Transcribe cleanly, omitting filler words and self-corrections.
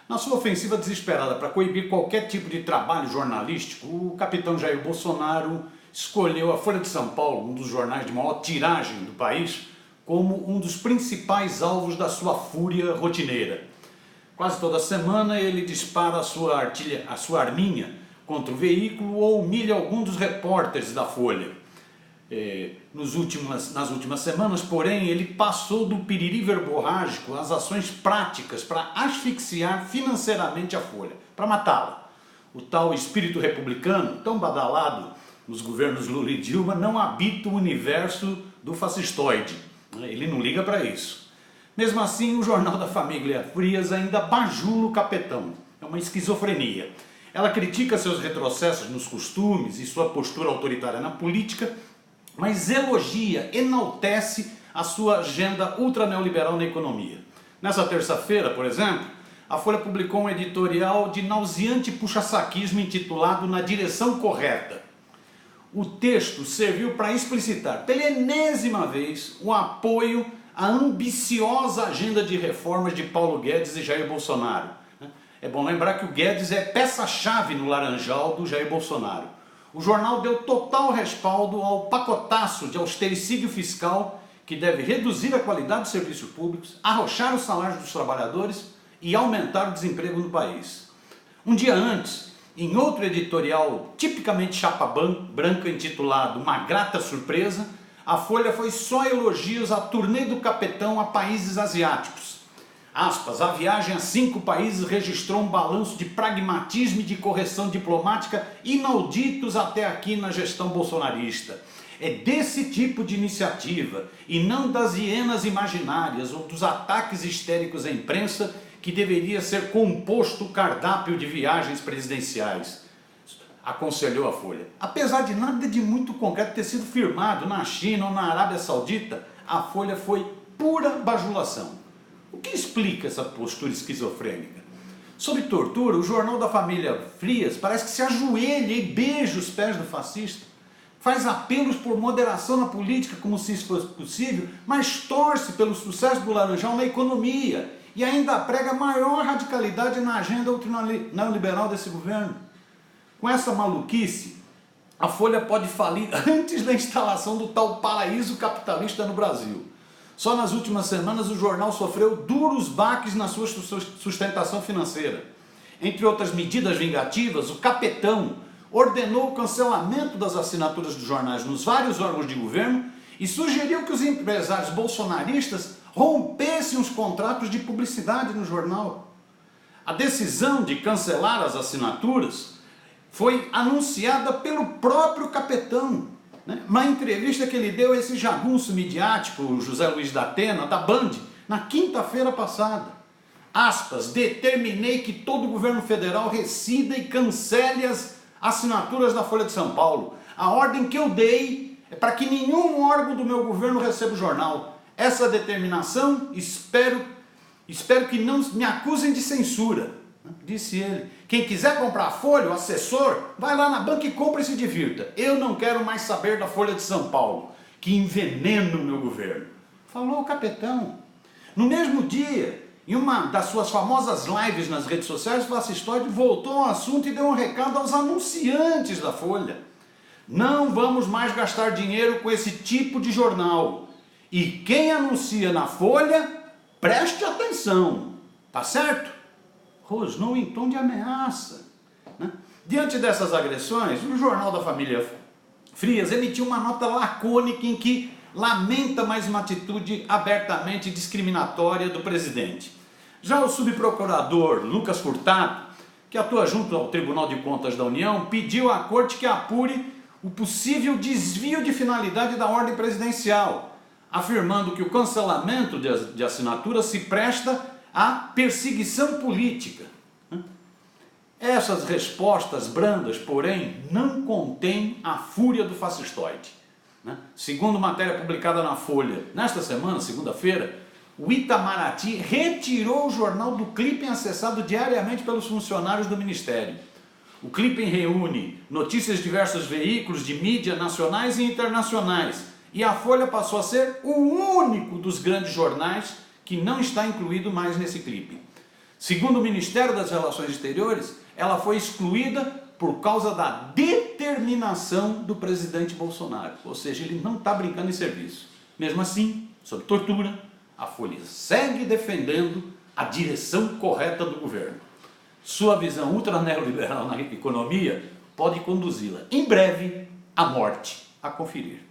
Na sua ofensiva desesperada para coibir qualquer tipo de trabalho jornalístico, o capitão Jair Bolsonaro escolheu a Folha de São Paulo, um dos jornais de maior tiragem do país, como um dos principais alvos da sua fúria rotineira. Quase toda semana ele dispara a sua arminha contra o veículo ou humilha algum dos repórteres da Folha. Nas últimas semanas, porém, ele passou do piriri verborrágico às ações práticas para asfixiar financeiramente a Folha, para matá-la. O tal espírito republicano, tão badalado nos governos Lula e Dilma, não habita o universo do fascistoide. Ele não liga para isso. Mesmo assim, o Jornal da Família Frias ainda bajula o capetão. É uma esquizofrenia. Ela critica seus retrocessos nos costumes e sua postura autoritária na política, mas elogia, enaltece a sua agenda ultra-neoliberal na economia. Nessa terça-feira, por exemplo, a Folha publicou um editorial de nauseante puxa-saquismo intitulado Na Direção Correta. O texto serviu para explicitar, pela enésima vez, o apoio à ambiciosa agenda de reformas de Paulo Guedes e Jair Bolsonaro. É bom lembrar que o Guedes é peça-chave no laranjal do Jair Bolsonaro. O jornal deu total respaldo ao pacotaço de austericídio fiscal que deve reduzir a qualidade dos serviços públicos, arrochar os salários dos trabalhadores e aumentar o desemprego no país. Um dia antes, em outro editorial tipicamente chapa branca intitulado Uma Grata Surpresa, a Folha foi só elogios à turnê do capetão a países asiáticos. Aspas, a viagem a 5 países registrou um balanço de pragmatismo e de correção diplomática inauditos até aqui na gestão bolsonarista. É desse tipo de iniciativa, e não das hienas imaginárias ou dos ataques histéricos à imprensa, que deveria ser composto o cardápio de viagens presidenciais, aconselhou a Folha. Apesar de nada de muito concreto ter sido firmado na China ou na Arábia Saudita, a Folha foi pura bajulação. O que explica essa postura esquizofrênica? Sobre tortura, o Jornal da Família Frias parece que se ajoelha e beija os pés do fascista. Faz apelos por moderação na política, como se isso fosse possível, mas torce pelo sucesso do Laranjal na economia e ainda prega maior radicalidade na agenda neoliberal desse governo. Com essa maluquice, a Folha pode falir antes da instalação do tal paraíso capitalista no Brasil. Só nas últimas semanas o jornal sofreu duros baques na sua sustentação financeira. Entre outras medidas vingativas, o capetão ordenou o cancelamento das assinaturas dos jornais nos vários órgãos de governo e sugeriu que os empresários bolsonaristas rompessem os contratos de publicidade no jornal. A decisão de cancelar as assinaturas foi anunciada pelo próprio capetão, uma entrevista que ele deu a esse jagunço midiático, o José Luiz da Atena, da Band, na quinta-feira passada. Aspas, determinei que todo o governo federal rescida e cancele as assinaturas da Folha de São Paulo. A ordem que eu dei é para que nenhum órgão do meu governo receba o jornal. Essa determinação, espero que não me acusem de censura, disse ele. Quem quiser comprar a Folha, o assessor, vai lá na banca e compra e se divirta. Eu não quero mais saber da Folha de São Paulo, que envenena o meu governo. Falou o capetão. No mesmo dia, em uma das suas famosas lives nas redes sociais, o fascistoide voltou ao assunto e deu um recado aos anunciantes da Folha. Não vamos mais gastar dinheiro com esse tipo de jornal. E quem anuncia na Folha, preste atenção. Tá certo? Rosnou em tom de ameaça. Diante dessas agressões, o Jornal da Família Frias emitiu uma nota lacônica em que lamenta mais uma atitude abertamente discriminatória do presidente. Já o subprocurador Lucas Furtado, que atua junto ao Tribunal de Contas da União, pediu à Corte que apure o possível desvio de finalidade da ordem presidencial, afirmando que o cancelamento de assinaturas se presta à perseguição política. Essas respostas brandas, porém, não contêm a fúria do fascistoide. Segundo matéria publicada na Folha, nesta semana, segunda-feira, o Itamaraty retirou o jornal do Clipping acessado diariamente pelos funcionários do Ministério. O Clipping reúne notícias de diversos veículos de mídia nacionais e internacionais, e a Folha passou a ser o único dos grandes jornais que não está incluído mais nesse clipe. Segundo o Ministério das Relações Exteriores, ela foi excluída por causa da determinação do presidente Bolsonaro. Ou seja, ele não está brincando em serviço. Mesmo assim, sob tortura, a Folha segue defendendo a direção correta do governo. Sua visão ultra neoliberal na economia pode conduzi-la, em breve, à morte. A conferir.